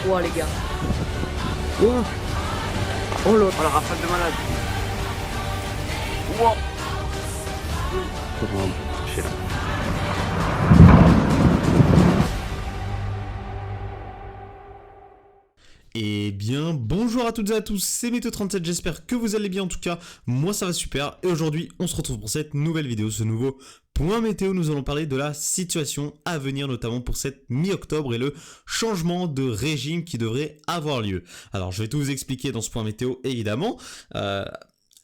froid, les gars. Wow. Oh l'autre. Oh la rafale de malade. Wow. Comment toucher là. Eh bien, bonjour à toutes et à tous, c'est Météo37, j'espère que vous allez bien en tout cas, moi ça va super, et aujourd'hui on se retrouve pour cette nouvelle vidéo, ce nouveau point météo. Nous allons parler de la situation à venir, notamment pour cette mi-octobre et le changement de régime qui devrait avoir lieu. Alors je vais tout vous expliquer dans ce point météo évidemment.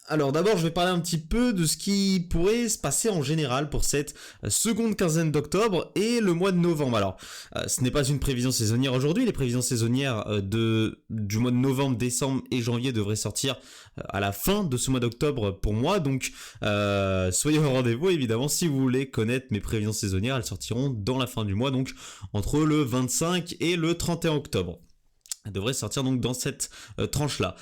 Alors d'abord, je vais parler un petit peu de ce qui pourrait se passer en général pour cette seconde quinzaine d'octobre et le mois de novembre. Alors, ce n'est pas une prévision saisonnière aujourd'hui. Les prévisions saisonnières du mois de novembre, décembre et janvier devraient sortir à la fin de ce mois d'octobre pour moi. Donc, soyez au rendez-vous évidemment. Si vous voulez connaître mes prévisions saisonnières, elles sortiront dans la fin du mois, donc entre le 25 et le 31 octobre. Elles devraient sortir donc dans cette tranche-là.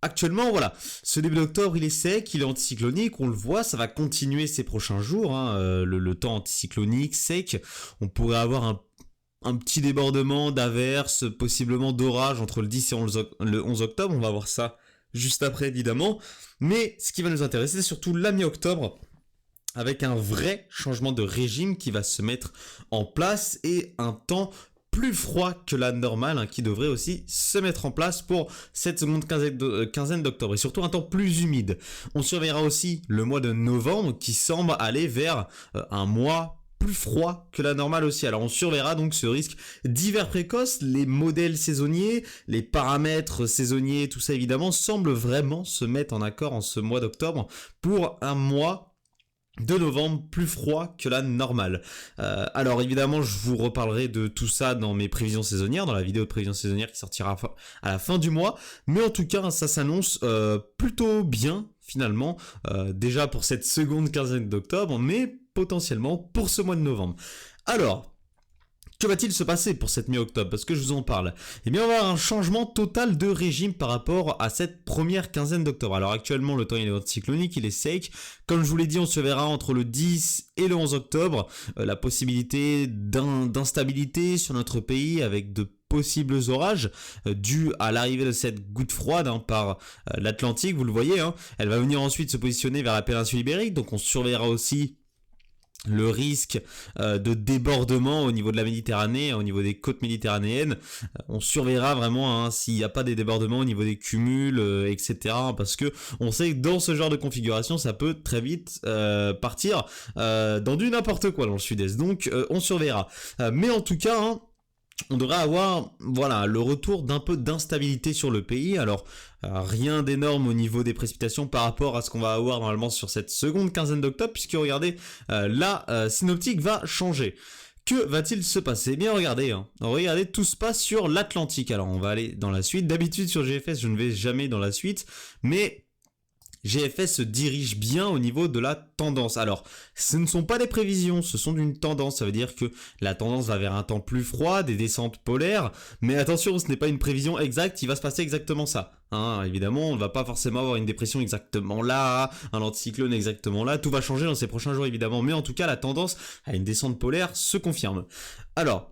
Actuellement, voilà, ce début d'octobre, il est sec, il est anticyclonique, on le voit, ça va continuer ces prochains jours, hein, le temps anticyclonique, sec. On pourrait avoir un petit débordement d'averses, possiblement d'orage entre le 10 et le 11 octobre, on va voir ça juste après évidemment. Mais ce qui va nous intéresser, c'est surtout la mi-octobre, avec un vrai changement de régime qui va se mettre en place et un temps plus froid que la normale, hein, qui devrait aussi se mettre en place pour cette seconde quinzaine d'octobre, et surtout un temps plus humide. On surveillera aussi le mois de novembre qui semble aller vers un mois plus froid que la normale aussi. Alors on surveillera donc ce risque d'hiver précoce, les modèles saisonniers, les paramètres saisonniers, tout ça évidemment semble vraiment se mettre en accord en ce mois d'octobre pour un mois de novembre plus froid que la normale. Alors évidemment je vous reparlerai de tout ça dans mes prévisions saisonnières, dans la vidéo de prévisions saisonnières qui sortira à la fin du mois, mais en tout cas ça s'annonce plutôt bien finalement, déjà pour cette seconde quinzaine d'octobre, mais potentiellement pour ce mois de novembre. Alors, que va-t-il se passer pour cette mi-octobre? Parce que je vous en parle. Eh bien, on va avoir un changement total de régime par rapport à cette première quinzaine d'octobre. Alors actuellement, le temps il est anticyclonique, il est sec. Comme je vous l'ai dit, on se verra entre le 10 et le 11 octobre. La possibilité d'instabilité sur notre pays avec de possibles orages dus à l'arrivée de cette goutte froide par l'Atlantique, vous le voyez. Elle va venir ensuite se positionner vers la péninsule ibérique, donc on surveillera aussi le risque de débordement au niveau de la Méditerranée, au niveau des côtes méditerranéennes. On surveillera vraiment s'il n'y a pas des débordements au niveau des cumuls, etc. Parce que on sait que dans ce genre de configuration, ça peut très vite partir dans du n'importe quoi dans le sud-est. Donc on surveillera. Mais en tout cas, on devrait avoir le retour d'un peu d'instabilité sur le pays. Alors rien d'énorme au niveau des précipitations par rapport à ce qu'on va avoir normalement sur cette seconde quinzaine d'octobre, puisque regardez, la synoptique va changer. Que va-t-il se passer? Eh bien regardez, tout se passe sur l'Atlantique. Alors on va aller dans la suite. D'habitude sur GFS je ne vais jamais dans la suite, mais GFS se dirige bien au niveau de la tendance. Alors, ce ne sont pas des prévisions, ce sont d'une tendance. Ça veut dire que la tendance va vers un temps plus froid, des descentes polaires. Mais attention, ce n'est pas une prévision exacte, il va se passer exactement ça. Évidemment, on ne va pas forcément avoir une dépression exactement là, un anticyclone exactement là. Tout va changer dans ces prochains jours, évidemment. Mais en tout cas, la tendance à une descente polaire se confirme. Alors,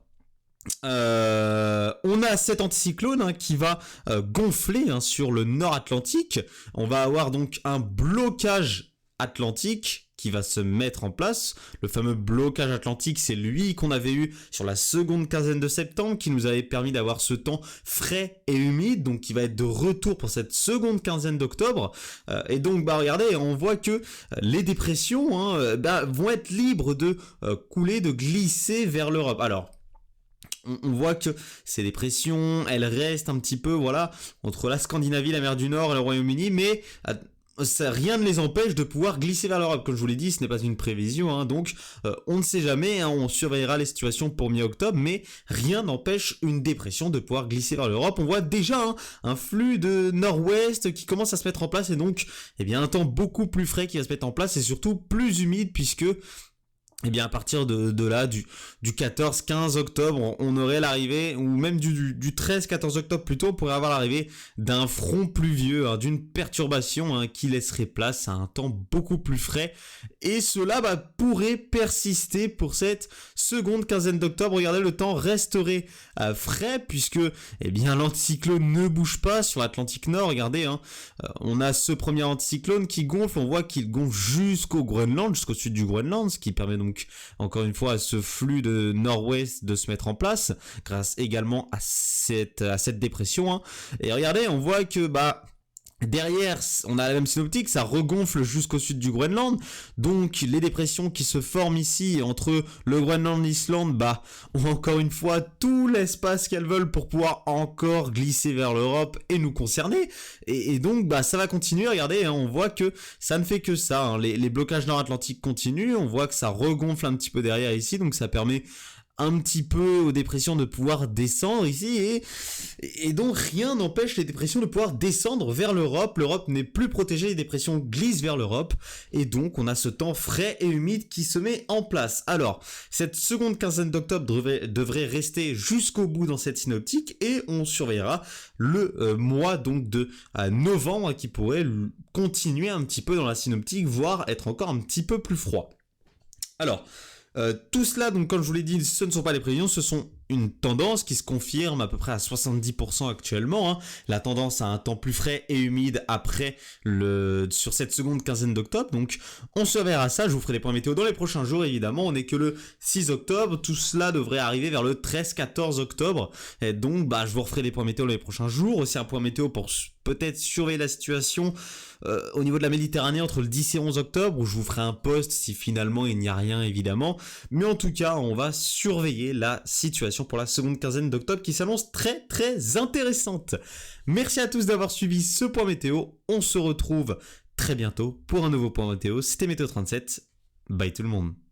on a cet anticyclone qui va gonfler sur le nord Atlantique. On va avoir donc un blocage atlantique qui va se mettre en place. Le fameux blocage atlantique, c'est lui qu'on avait eu sur la seconde quinzaine de septembre, qui nous avait permis d'avoir ce temps frais et humide, donc qui va être de retour pour cette seconde quinzaine d'octobre. Et donc regardez, on voit que les dépressions vont être libres de couler, de glisser vers l'Europe. Alors on voit que ces dépressions, elles restent un petit peu, entre la Scandinavie, la mer du Nord et le Royaume-Uni, mais rien ne les empêche de pouvoir glisser vers l'Europe. Comme je vous l'ai dit, ce n'est pas une prévision, donc on ne sait jamais, on surveillera les situations pour mi-octobre, mais rien n'empêche une dépression de pouvoir glisser vers l'Europe. On voit déjà un flux de nord-ouest qui commence à se mettre en place, et donc un temps beaucoup plus frais qui va se mettre en place, et surtout plus humide, puisque Et bien à partir de là, du 14-15 octobre, on aurait l'arrivée, ou même du 13-14 octobre plutôt, on pourrait avoir l'arrivée d'un front pluvieux, hein, d'une perturbation, hein, qui laisserait place à un temps beaucoup plus frais. Et cela pourrait persister pour cette seconde quinzaine d'octobre. Regardez, le temps resterait frais puisque l'anticyclone ne bouge pas sur l'Atlantique Nord. Regardez, hein, on a ce premier anticyclone qui gonfle, on voit qu'il gonfle jusqu'au Groenland, jusqu'au sud du Groenland, ce qui permet donc encore une fois à ce flux de nord-ouest de se mettre en place, grâce également à cette dépression, hein. Et regardez, on voit que derrière, on a la même synoptique, ça regonfle jusqu'au sud du Groenland, donc les dépressions qui se forment ici entre le Groenland et l'Islande, ont encore une fois tout l'espace qu'elles veulent pour pouvoir encore glisser vers l'Europe et nous concerner, et donc ça va continuer. Regardez, hein, on voit que ça ne fait que ça, hein. Les blocages nord-atlantiques continuent, on voit que ça regonfle un petit peu derrière ici, donc ça permet un petit peu aux dépressions de pouvoir descendre ici, et donc rien n'empêche les dépressions de pouvoir descendre vers l'Europe. L'Europe n'est plus protégée, les dépressions glissent vers l'Europe, et donc on a ce temps frais et humide qui se met en place. Alors, cette seconde quinzaine d'octobre devrait rester jusqu'au bout dans cette synoptique, et on surveillera le mois donc de novembre qui pourrait continuer un petit peu dans la synoptique, voire être encore un petit peu plus froid. Alors, tout cela, donc comme je vous l'ai dit, ce ne sont pas des prévisions, ce sont une tendance qui se confirme à peu près à 70% actuellement, hein. La tendance à un temps plus frais et humide sur cette seconde quinzaine d'octobre, donc on se verra ça. Je vous ferai des points météo dans les prochains jours, évidemment. On n'est que le 6 octobre, tout cela devrait arriver vers le 13-14 octobre, et donc je vous referai des points météo dans les prochains jours, aussi un point météo pour peut-être surveiller la situation au niveau de la Méditerranée entre le 10 et 11 octobre, où je vous ferai un post si finalement il n'y a rien, évidemment. Mais en tout cas, on va surveiller la situation pour la seconde quinzaine d'octobre qui s'annonce très très intéressante. Merci à tous d'avoir suivi ce point météo. On se retrouve très bientôt pour un nouveau point météo. C'était Météo 37. Bye tout le monde.